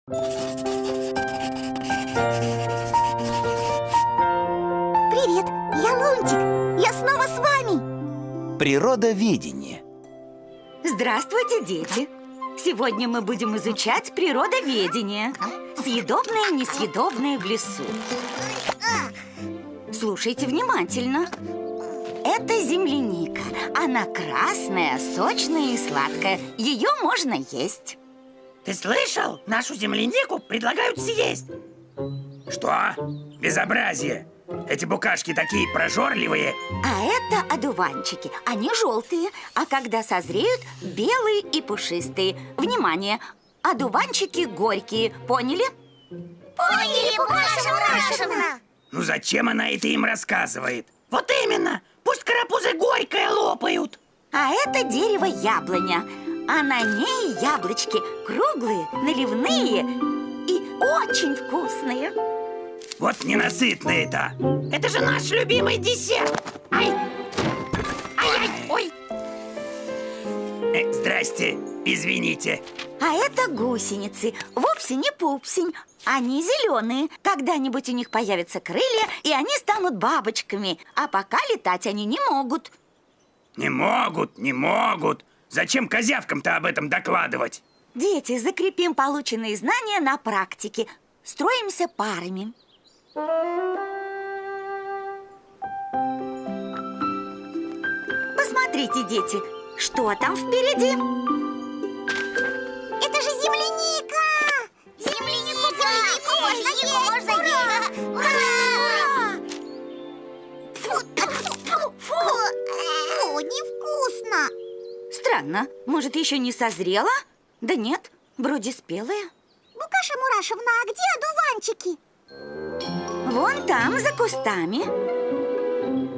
Привет, я Лунтик. Я снова с вами. Природоведение. Здравствуйте, дети! Сегодня мы будем изучать природоведение. Съедобное и несъедобное в лесу. Слушайте внимательно. Это земляника. Она красная, сочная и сладкая. Ее можно есть. Ты слышал? Нашу землянику предлагают съесть. Что? Безобразие! Эти букашки такие прожорливые. А это одуванчики. Они желтые, а когда созреют, белые и пушистые. Внимание! Одуванчики горькие. Поняли? Поняли, Букаша Мурашевна. Ну зачем она это им рассказывает? Вот именно! Пусть карапузы горькое лопают. А это дерево яблоня. А на ней яблочки круглые, наливные и очень вкусные. Вот ненасытные-то. Это же наш любимый десерт. Ай! Ай-ай! Ой! Здрасте, извините. А это гусеницы. Вупсень и пупсень. Они зеленые. Когда-нибудь у них появятся крылья, и они станут бабочками. А пока летать они не могут. Не могут, не могут. Зачем козявкам-то об этом докладывать? Дети, закрепим полученные знания на практике. Строимся парами. Посмотрите, дети, что там впереди? Это же земляника! Землянику можно есть! Ура! Фу, невкусно! Странно, может, еще не созрела? Да нет, вроде спелая. Букаша Мурашевна, а где одуванчики? Вон там, за кустами.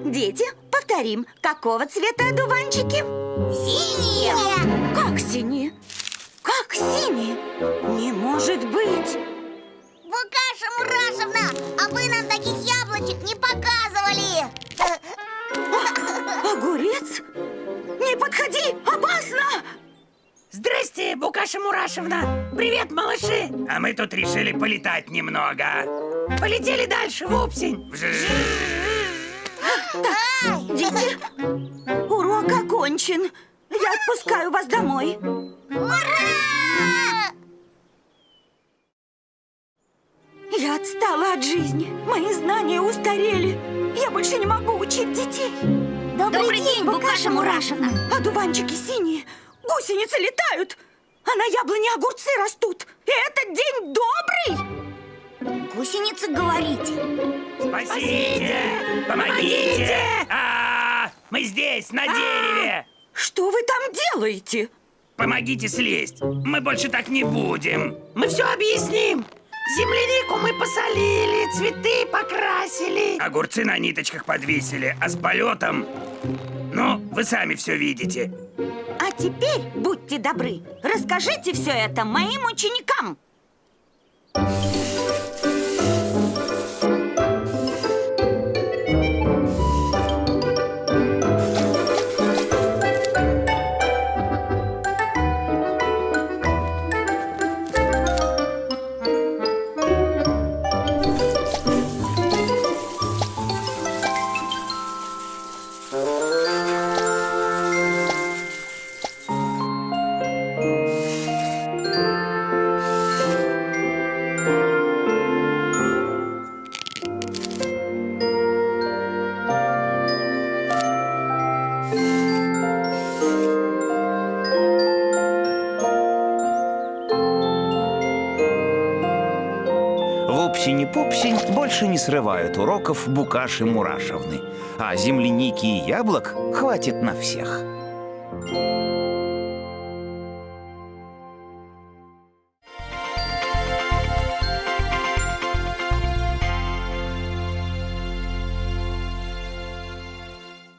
Дети, повторим, какого цвета одуванчики? Синие! Как синие? Как синие? Не может быть! Букаша Мурашевна, а вы нам таких яблочек не показывали! Огурец? Не подходи, опасно! Здрасте, Букаша Мурашевна. Привет, малыши. А мы тут решили полетать немного. Полетели дальше, Вупсень. Дети, урок окончен. Я отпускаю вас домой. Ура! Я отстала от жизни. Мои знания устарели. Я больше не могу учить детей. Добрый день, Букаша Мурашевна. Одуванчики синие, гусеницы летают, а на яблоне огурцы растут. И этот день добрый. Гусеницы, говорите? Спасите! Помогите! Мы здесь, на дереве! Что вы там делаете? Помогите слезть. Мы больше так не будем. Мы все объясним. Землянику мы посолили, цветы покрасили. Огурцы на ниточках подвесили, а с полетом... Ну, вы сами все видите. А теперь, будьте добры, расскажите все это моим ученикам. Вупсень и Пупсень больше не срывают уроков Букаши Мурашевны, а земляники и яблок хватит на всех.